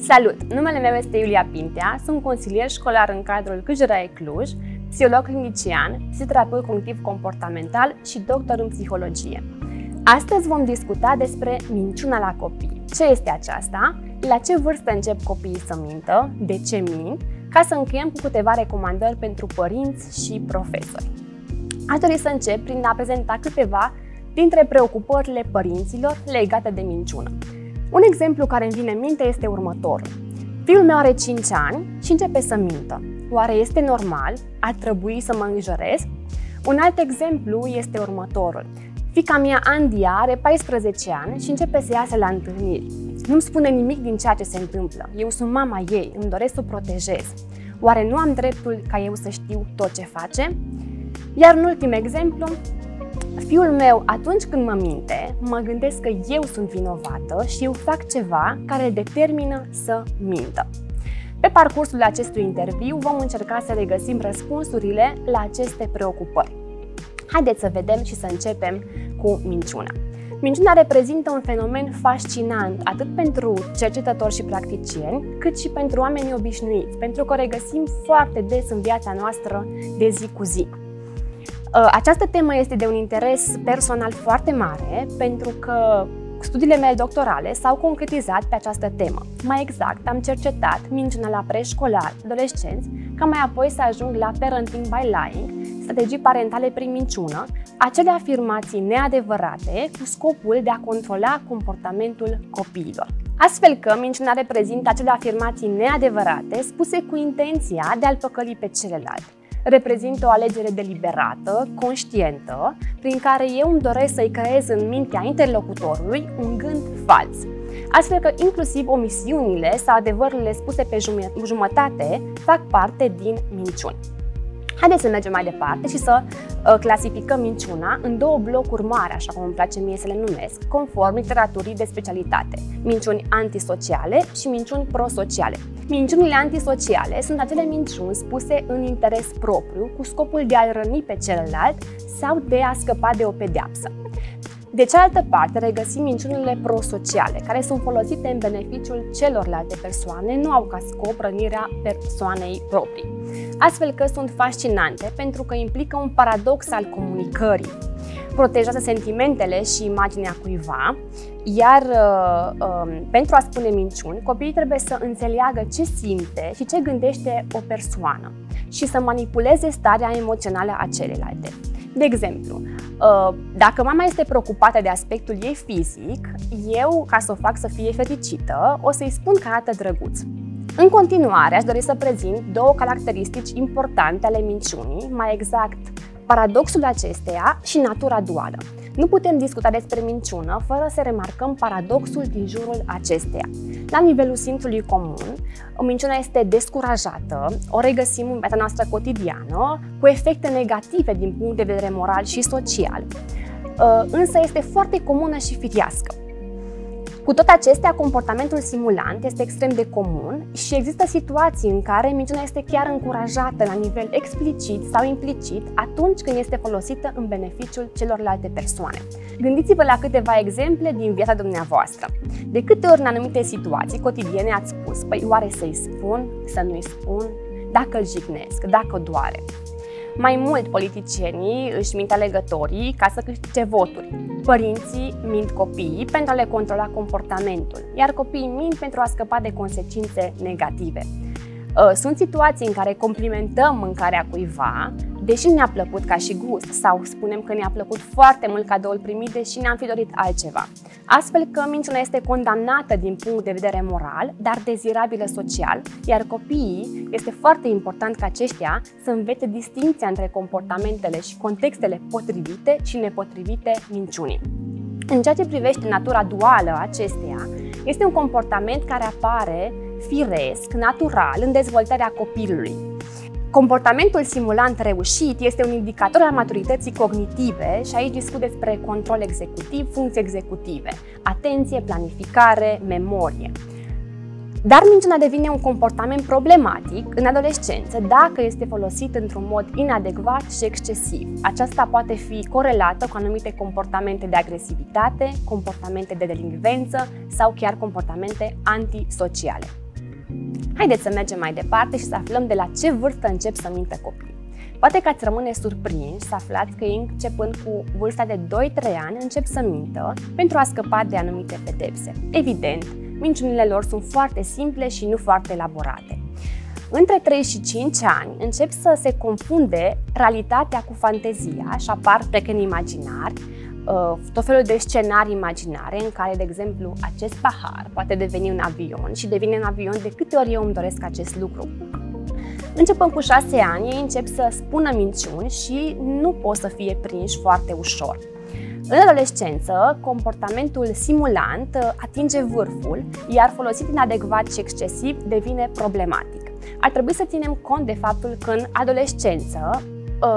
Salut! Numele meu este Iulia Pintea, sunt consilier școlar în cadrul Câjăraie Cluj, psiholog clinician, psihoterapeut cognitiv-comportamental și doctor în psihologie. Astăzi vom discuta despre minciuna la copii. Ce este aceasta? La ce vârstă încep copiii să mintă? De ce mint? Ca să încheiem cu câteva recomandări pentru părinți și profesori. Aș dori să încep prin a prezenta câteva dintre preocupările părinților legate de minciună. Un exemplu care îmi vine în minte este următorul. Fiul meu are 5 ani și începe să mintă. Oare este normal? Ar trebui să mă îngrijorez? Un alt exemplu este următorul. Fiica mea, Andia, are 14 ani și începe să iasă la întâlniri. Nu-mi spune nimic din ceea ce se întâmplă. Eu sunt mama ei, îmi doresc să o protejez. Oare nu am dreptul ca eu să știu tot ce face? Iar un ultim exemplu, fiul meu, atunci când mă minte, mă gândesc că eu sunt vinovată și eu fac ceva care îl determină să mintă. Pe parcursul acestui interviu vom încerca să regăsim răspunsurile la aceste preocupări. Haideți să vedem și să începem cu minciuna. Minciuna reprezintă un fenomen fascinant atât pentru cercetători și practicieni, cât și pentru oamenii obișnuiți, pentru că o regăsim foarte des în viața noastră de zi cu zi. Această temă este de un interes personal foarte mare, pentru că studiile mele doctorale s-au concretizat pe această temă. Mai exact, am cercetat minciuna la preșcolari, adolescenți, ca mai apoi să ajung la parenting by lying, strategii parentale prin minciună, acele afirmații neadevărate cu scopul de a controla comportamentul copiilor. Astfel că minciuna reprezintă acele afirmații neadevărate spuse cu intenția de a-l păcăli pe celălalt. Reprezintă o alegere deliberată, conștientă, prin care eu îmi doresc să-i creez în mintea interlocutorului un gând fals. Astfel că inclusiv omisiunile sau adevărurile spuse pe jumătate fac parte din minciuni. Haideți să mergem mai departe și să clasificăm minciuna în două blocuri mari, așa cum îmi place mie să le numesc, conform literaturii de specialitate. Minciuni antisociale și minciuni prosociale. Minciunile antisociale sunt acele minciuni spuse în interes propriu, cu scopul de a-l răni pe celălalt sau de a scăpa de o pedeapsă. De cealaltă parte, regăsim minciunile prosociale, care sunt folosite în beneficiul celorlalte persoane, nu au ca scop rănirea persoanei proprii. Astfel că sunt fascinante pentru că implică un paradox al comunicării. Protejează sentimentele și imaginea cuiva, iar pentru a spune minciuni, copiii trebuie să înțeleagă ce simte și ce gândește o persoană și să manipuleze starea emoțională a celelalte. De exemplu, dacă mama este preocupată de aspectul ei fizic, eu, ca să o fac să fie fericită, o să-i spun că arată drăguț. În continuare, aș dori să prezint două caracteristici importante ale minciunii, mai exact paradoxul acesteia și natura duală. Nu putem discuta despre minciună fără să remarcăm paradoxul din jurul acesteia. La nivelul simțului comun, o minciună este descurajată, o regăsim în viața noastră cotidiană, cu efecte negative din punct de vedere moral și social, însă este foarte comună și firească. Cu toate acestea, comportamentul simulant este extrem de comun și există situații în care minciuna este chiar încurajată la nivel explicit sau implicit atunci când este folosită în beneficiul celorlalte persoane. Gândiți-vă la câteva exemple din viața dumneavoastră. De câte ori în anumite situații cotidiene ați spus, păi oare să-i spun, să nu-i spun, dacă îl jignesc, dacă doare. Mai mult, politicienii își mint alegătorii ca să câștige voturi. Părinții mint copiii pentru a le controla comportamentul, iar copiii mint pentru a scăpa de consecințe negative. Sunt situații în care complimentăm mâncarea cuiva, deși nu ne-a plăcut ca și gust, sau spunem că ne-a plăcut foarte mult cadoul primit, deși ne-am fi dorit altceva. Astfel că minciuna este condamnată din punct de vedere moral, dar dezirabilă social, iar copiii este foarte important ca aceștia să învețe distinția între comportamentele și contextele potrivite și nepotrivite minciunii. În ceea ce privește natura duală acesteia, este un comportament care apare firesc, natural, în dezvoltarea copilului. Comportamentul simulant reușit este un indicator al maturității cognitive și aici discut despre control executiv, funcții executive, atenție, planificare, memorie. Dar minciuna devine un comportament problematic în adolescență dacă este folosit într-un mod inadecvat și excesiv. Aceasta poate fi corelată cu anumite comportamente de agresivitate, comportamente de delinvență sau chiar comportamente antisociale. Haideți să mergem mai departe și să aflăm de la ce vârstă încep să mintă copiii. Poate că ați rămâne surprinși să aflați că ei, începând cu vârsta de 2-3 ani, încep să mintă pentru a scăpa de anumite pedepse. Evident, minciunile lor sunt foarte simple și nu foarte elaborate. Între 3 și 5 ani încep să se confunde realitatea cu fantezia și apar peșteri imaginari, tot felul de scenarii imaginare în care, de exemplu, acest pahar poate deveni un avion și devine un avion de câte ori eu îmi doresc acest lucru. Începând cu 6 ani, ei încep să spună minciuni și nu pot să fie prinși foarte ușor. În adolescență, comportamentul simulant atinge vârful, iar folosit inadecvat și excesiv devine problematic. Ar trebui să ținem cont de faptul că în adolescență,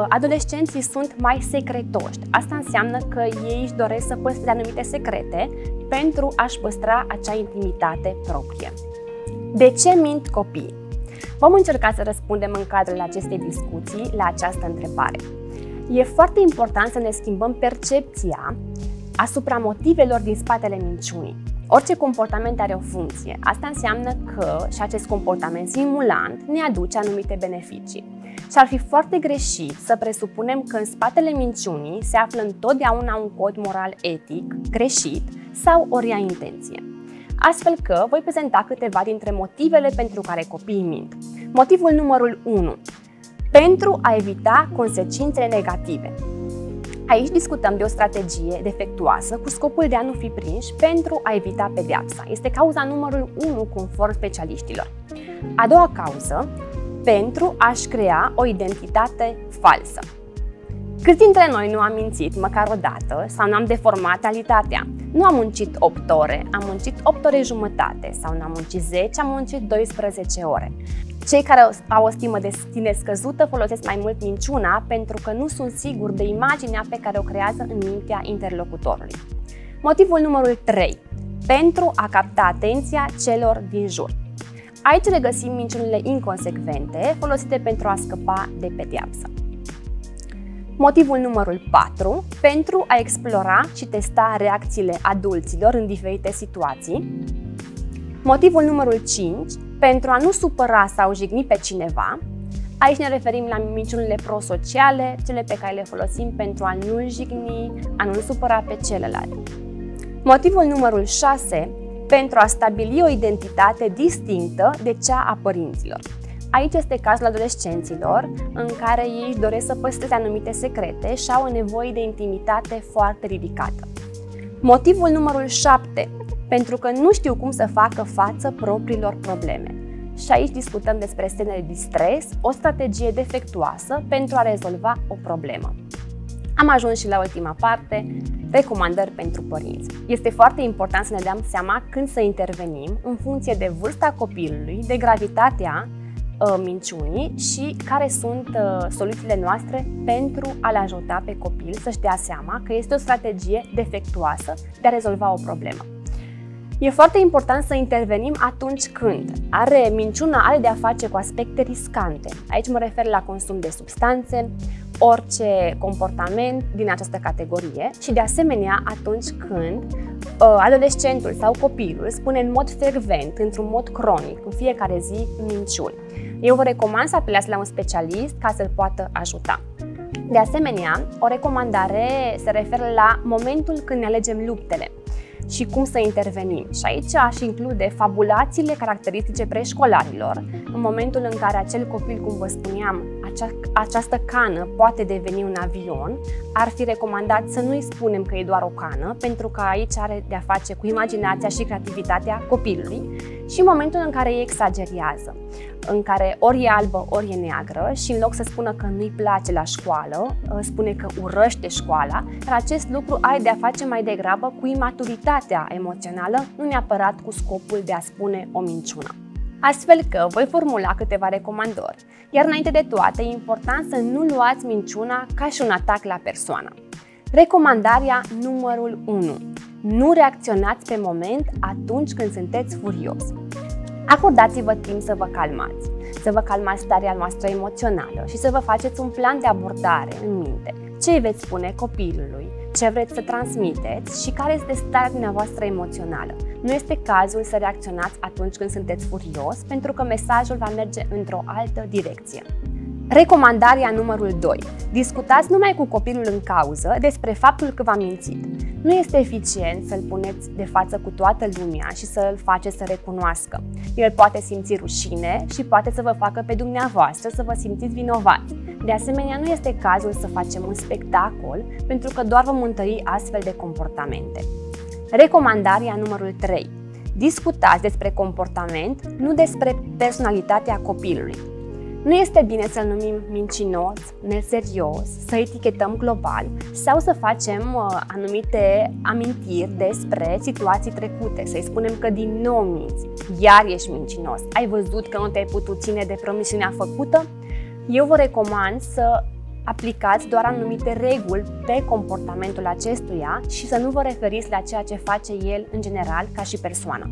adolescenții sunt mai secretoși. Asta înseamnă că ei își doresc să păstreze anumite secrete pentru a-și păstra acea intimitate proprie. De ce mint copiii? Vom încerca să răspundem în cadrul acestei discuții la această întrebare. E foarte important să ne schimbăm percepția asupra motivelor din spatele minciunii. Orice comportament are o funcție. Asta înseamnă că și acest comportament simulant ne aduce anumite beneficii. Și ar fi foarte greșit să presupunem că în spatele minciunii se află întotdeauna un cod moral etic greșit sau o rea intenție. Astfel că voi prezenta câteva dintre motivele pentru care copiii mint. Motivul numărul 1. Pentru a evita consecințele negative. Aici discutăm de o strategie defectuoasă cu scopul de a nu fi prinși pentru a evita pedeapsa. Este cauza numărul 1 conform specialiștilor. A doua cauză, pentru a-și crea o identitate falsă. Câți dintre noi nu am mințit măcar o dată sau n-am deformat realitatea? Nu am muncit 8 ore, am muncit 8 ore jumătate sau n-am muncit 10, am muncit 12 ore. Cei care au o stimă de sine scăzută folosesc mai mult minciuna pentru că nu sunt siguri de imaginea pe care o creează în mintea interlocutorului. Motivul numărul 3. Pentru a capta atenția celor din jur. Aici regăsim minciunile inconsecvente folosite pentru a scăpa de pedeapsă. Motivul numărul 4. Pentru a explora și testa reacțiile adulților în diferite situații. Motivul numărul 5. Pentru a nu supăra sau jigni pe cineva. Aici ne referim la minciunile prosociale, cele pe care le folosim pentru a nu jigni, a nu supăra pe celălalt. Motivul numărul 6. Pentru a stabili o identitate distinctă de cea a părinților. Aici este cazul adolescenților în care ei își doresc să păstreze anumite secrete și au o nevoie de intimitate foarte ridicată. Motivul numărul 7. Pentru că nu știu cum să facă față propriilor probleme. Și aici discutăm despre stări de stres, o strategie defectuoasă pentru a rezolva o problemă. Am ajuns și la ultima parte, recomandări pentru părinți. Este foarte important să ne dăm seama când să intervenim în funcție de vârsta copilului, de gravitatea minciunii și care sunt soluțiile noastre pentru a-l ajuta pe copil să-și dea seama că este o strategie defectuoasă de a rezolva o problemă. E foarte important să intervenim atunci când minciuna are de a face cu aspecte riscante. Aici mă refer la consum de substanțe, orice comportament din această categorie și de asemenea atunci când adolescentul sau copilul spune în mod frecvent, într-un mod cronic, în fiecare zi minciuni. Eu vă recomand să apelați la un specialist ca să-l poată ajuta. De asemenea, o recomandare se referă la momentul când ne alegem luptele și cum să intervenim. Și aici aș include fabulațiile caracteristice preșcolarilor. În momentul în care acel copil, cum vă spuneam, această cană poate deveni un avion, ar fi recomandat să nu-i spunem că e doar o cană, pentru că aici are de a face cu imaginația și creativitatea copilului, și în momentul în care ei exagerează, în care ori e albă, ori e neagră și în loc să spună că nu-i place la școală, spune că urăște școala, dar acest lucru are de a face mai degrabă cu imaturitatea emoțională, nu neapărat cu scopul de a spune o minciună. Astfel că voi formula câteva recomandări, iar înainte de toate e important să nu luați minciuna ca și un atac la persoană. Recomandarea numărul 1. Nu reacționați pe moment atunci când sunteți furios. Acordați-vă timp să vă calmați starea noastră emoțională și să vă faceți un plan de abordare în minte, ce îi veți spune copilului, ce vreți să transmiteți și care este starea dumneavoastră emoțională. Nu este cazul să reacționați atunci când sunteți furios, pentru că mesajul va merge într-o altă direcție. Recomandarea numărul 2. Discutați numai cu copilul în cauză despre faptul că v-a mințit. Nu este eficient să-l puneți de față cu toată lumea și să-l faceți să recunoască. El poate simți rușine și poate să vă facă pe dumneavoastră să vă simțiți vinovați. De asemenea, nu este cazul să facem un spectacol, pentru că doar vom întări astfel de comportamente. Recomandarea numărul 3. Discutați despre comportament, nu despre personalitatea copilului. Nu este bine să-l numim mincinos, neserios, să etichetăm global sau să facem anumite amintiri despre situații trecute, să-i spunem că din nou minți, iar ești mincinos, ai văzut că nu te-ai putut ține de promisiunea făcută? Eu vă recomand să aplicați doar anumite reguli pe comportamentul acestuia și să nu vă referiți la ceea ce face el în general ca și persoană.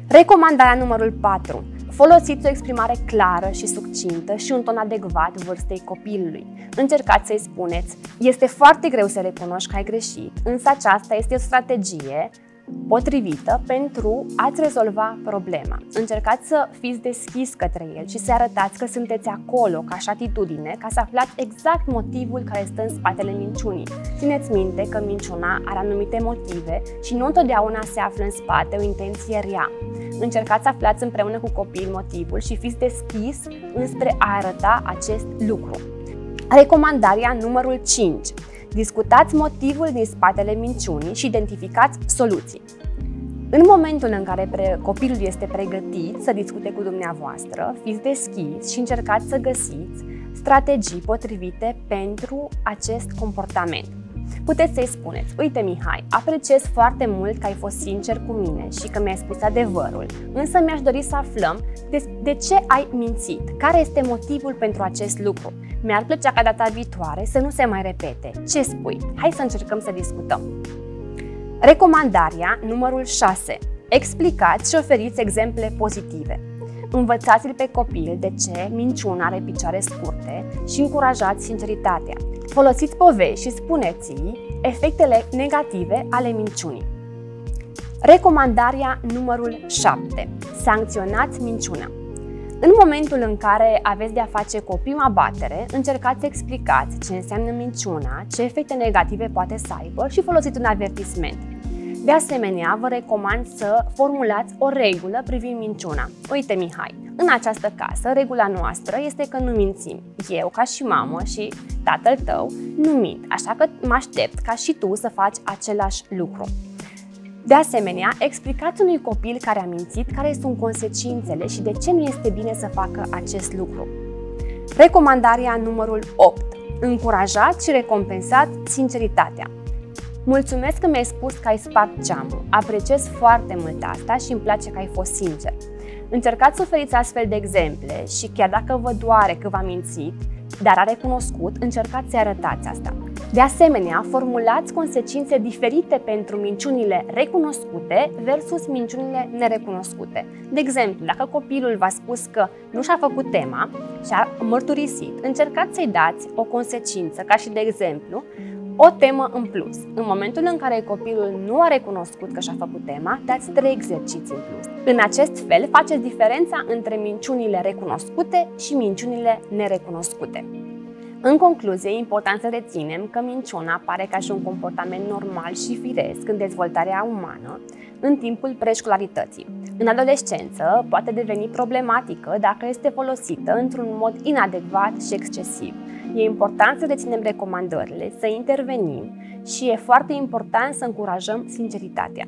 Recomandarea numărul 4. Folosiți o exprimare clară și succintă și un ton adecvat vârstei copilului. Încercați să-i spuneți: este foarte greu să recunoști că ai greșit, însă aceasta este o strategie potrivită pentru a-ți rezolva problema. Încercați să fiți deschis către el și să arătați că sunteți acolo ca și atitudine, ca să aflați exact motivul care stă în spatele minciunii. Țineți minte că minciuna are anumite motive și nu întotdeauna se află în spate o intenție rea. Încercați să aflați împreună cu copilul motivul și fiți deschis înspre a arăta acest lucru. Recomandarea numărul 5. Discutați motivul din spatele minciunii și identificați soluții. În momentul în care copilul este pregătit să discute cu dumneavoastră, fiți deschiși și încercați să găsiți strategii potrivite pentru acest comportament. Puteți să-i spuneți: uite Mihai, apreciez foarte mult că ai fost sincer cu mine și că mi-ai spus adevărul, însă mi-aș dori să aflăm de ce ai mințit, care este motivul pentru acest lucru. Mi-ar plăcea ca data viitoare să nu se mai repete. Ce spui? Hai să încercăm să discutăm. Recomandarea numărul 6. Explicați și oferiți exemple pozitive. Învățați-l pe copil de ce minciuna are picioare scurte și încurajați sinceritatea. Folosiți povești și spuneți-i efectele negative ale minciunii. Recomandarea numărul 7. Sancționați minciuna. În momentul în care aveți de-a face cu o prima batere, încercați să explicați ce înseamnă minciuna, ce efecte negative poate să aibă și folosiți un avertisment. De asemenea, vă recomand să formulați o regulă privind minciuna. Uite Mihai, în această casă, regula noastră este că nu mințim. Eu, ca și mamă și tatăl tău, nu mint, așa că mă aștept ca și tu să faci același lucru. De asemenea, explicați unui copil care a mințit care sunt consecințele și de ce nu este bine să facă acest lucru. Recomandarea numărul 8. Încurajați și recompensați sinceritatea. Mulțumesc că mi-ai spus că ai spart geamul. Apreciez foarte mult asta și îmi place că ai fost sincer. Încercați să oferiți astfel de exemple și chiar dacă vă doare că v-a mințit, dar a recunoscut, încercați să-i arătați asta. De asemenea, formulați consecințe diferite pentru minciunile recunoscute versus minciunile nerecunoscute. De exemplu, dacă copilul v-a spus că nu și-a făcut tema și a mărturisit, încercați să-i dați o consecință, ca și de exemplu, o temă în plus. În momentul în care copilul nu a recunoscut că și-a făcut tema, dați 3 exerciții în plus. În acest fel, faceți diferența între minciunile recunoscute și minciunile nerecunoscute. În concluzie, e important să reținem că minciuna pare ca și un comportament normal și firesc în dezvoltarea umană în timpul preșcolarității. În adolescență poate deveni problematică dacă este folosită într-un mod inadecvat și excesiv. E important să reținem recomandările, să intervenim și e foarte important să încurajăm sinceritatea.